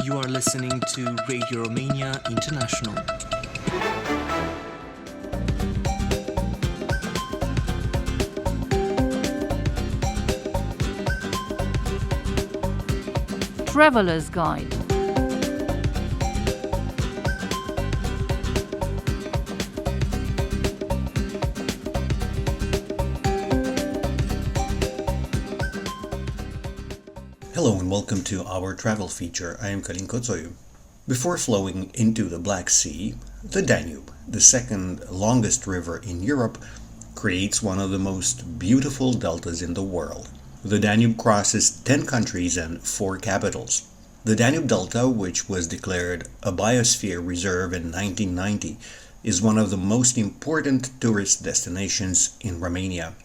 You are listening to Radio Romania International. Traveler's Guide. Hello and welcome to our travel feature. I am Călin Coţoiu. Before flowing into the Black Sea, the Danube, the second longest river in Europe, creates one of the most beautiful deltas in the world. The Danube crosses 10 countries and 4 capitals. The Danube Delta, which was declared a biosphere reserve in 1990, is one of the most important tourist destinations in Romania.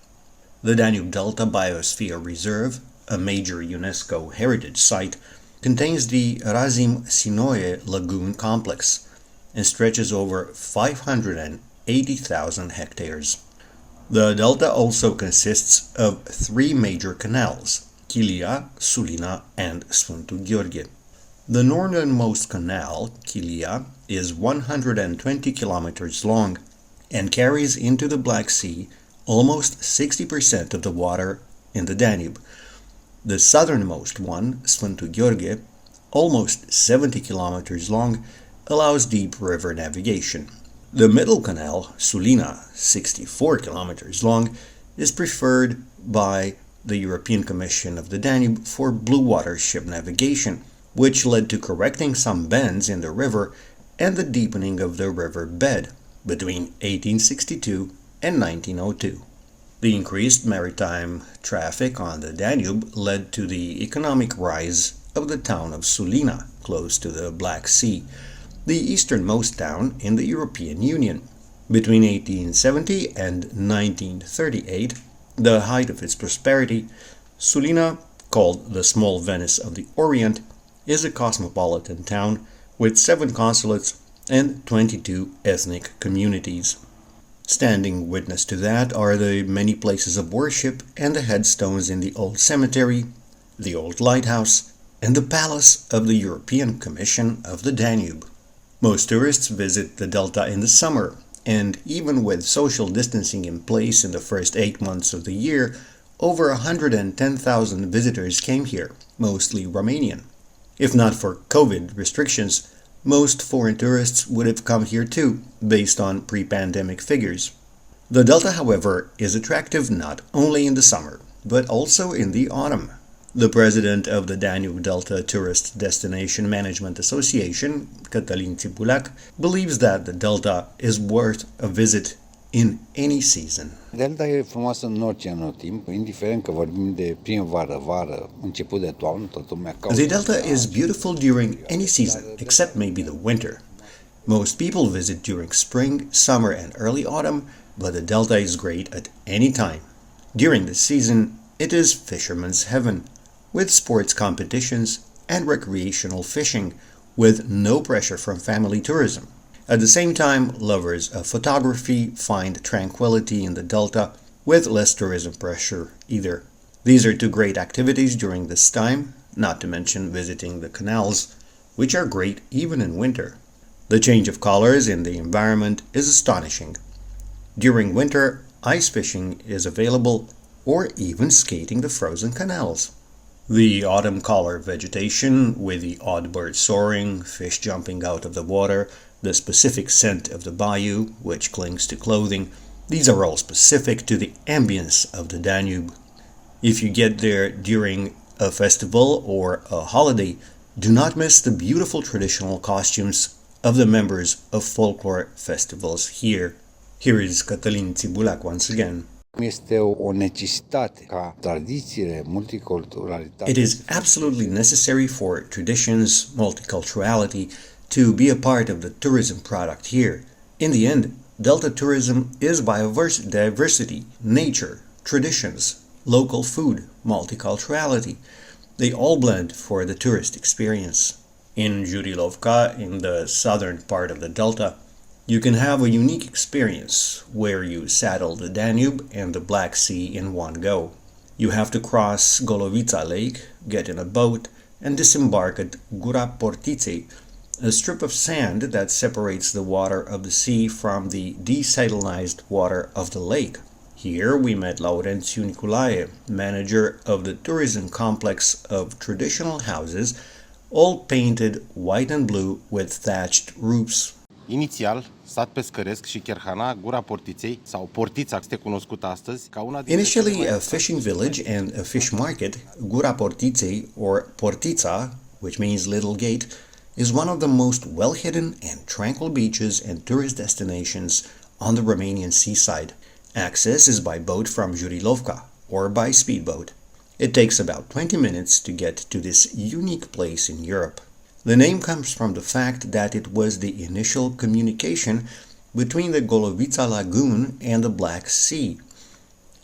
The Danube Delta Biosphere Reserve, a major UNESCO heritage site, contains the Razim-Sinoe Lagoon complex and stretches over 580,000 hectares. The delta also consists of 3 major canals, Chilia, Sulina, and Sfântu Gheorghe. The northernmost canal, Chilia, is 120 kilometers long and carries into the Black Sea almost 60% of the water in the Danube. The southernmost one, Sfântu Gheorghe, almost 70 kilometers long, allows deep river navigation. The middle canal, Sulina, 64 kilometers long, is preferred by the European Commission of the Danube for blue water ship navigation, which led to correcting some bends in the river and the deepening of the river bed between 1862 and 1902. The increased maritime traffic on the Danube led to the economic rise of the town of Sulina, close to the Black Sea, the easternmost town in the European Union. Between 1870 and 1938, the height of its prosperity, Sulina, called the Small Venice of the Orient, is a cosmopolitan town with 7 consulates and 22 ethnic communities. Standing witness to that are the many places of worship and the headstones in the old cemetery, the old lighthouse, and the palace of the European Commission of the Danube. Most tourists visit the delta in the summer, and even with social distancing in place in the first 8 months of the year, over 110,000 visitors came here, mostly Romanian. If not for COVID restrictions, most foreign tourists would have come here too, based on pre-pandemic figures. The delta, however, is attractive not only in the summer, but also in the autumn. The president of the Danube Delta Tourist Destination Management Association, Călin Coţoiu, believes that the delta is worth a visit in any season. Delta e frumoasă în orice anotimp, indiferent că vorbim de primăvară, vară, început de toamnă, toată lumea caută. The delta is beautiful during any season, except maybe the winter. Most people visit during spring, summer, and early autumn, but the delta is great at any time. During the season, it is fisherman's heaven, with sports competitions and recreational fishing, with no pressure from family tourism. At the same time, lovers of photography find tranquility in the delta, with less tourism pressure either. These are 2 great activities during this time, not to mention visiting the canals, which are great even in winter. The change of colors in the environment is astonishing. During winter, ice fishing is available, or even skating the frozen canals. The autumn color vegetation, with the odd birds soaring, fish jumping out of the water, the specific scent of the bayou, which clings to clothing, these are all specific to the ambience of the Danube. If you get there during a festival or a holiday, do not miss the beautiful traditional costumes of the members of folklore festivals here. Here is Călin Coţoiu once again. Este o necesitate ca tradițiile, multiculturalitatea. It is absolutely necessary for traditions, multiculturality, to be a part of the tourism product here. In the end, Delta tourism is biodiversity, nature, traditions, local food, multiculturality. They all blend for the tourist experience. In Jurilovka, in the southern part of the Delta, you can have a unique experience where you saddle the Danube and the Black Sea in one go. You have to cross Golovița Lake, get in a boat, and disembark at Gura Portiţei, a strip of sand that separates the water of the sea from the desalinized water of the lake. Here we met Laurențiu Nicolae, manager of the tourism complex of traditional houses, all painted white and blue with thatched roofs. Inițial, sat pescăresc și Cherhana, Gura Portiței, sau Portița este cunoscută astăzi ca una dintre Initially a fishing village and a fish market, Gura Portiţei, or Portița, which means Little Gate, is one of the most well-hidden and tranquil beaches and tourist destinations on the Romanian seaside. Access is by boat from Jurilovka, or by speedboat. It takes about 20 minutes to get to this unique place in Europe. The name comes from the fact that it was the initial communication between the Golovița Lagoon and the Black Sea.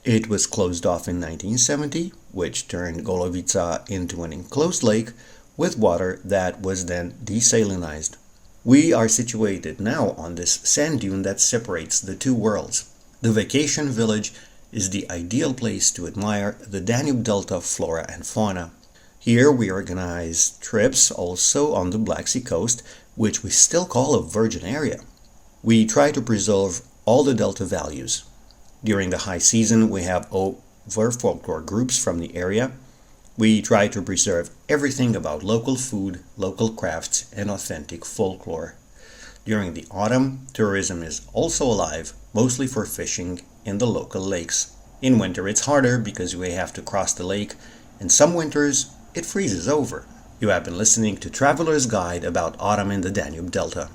It was closed off in 1970, which turned Golovița into an enclosed lake with water that was then desalinized. We are situated now on this sand dune that separates the two worlds. The vacation village is the ideal place to admire the Danube Delta flora and fauna. Here we organize trips also on the Black Sea coast, which we still call a virgin area. We try to preserve all the delta values. During the high season we have over folklore groups from the area. We try to preserve everything about local food, local crafts, and authentic folklore. During the autumn, tourism is also alive, mostly for fishing in the local lakes. In winter it's harder because we have to cross the lake, and some winters it freezes over. You have been listening to Traveler's Guide about autumn in the Danube Delta.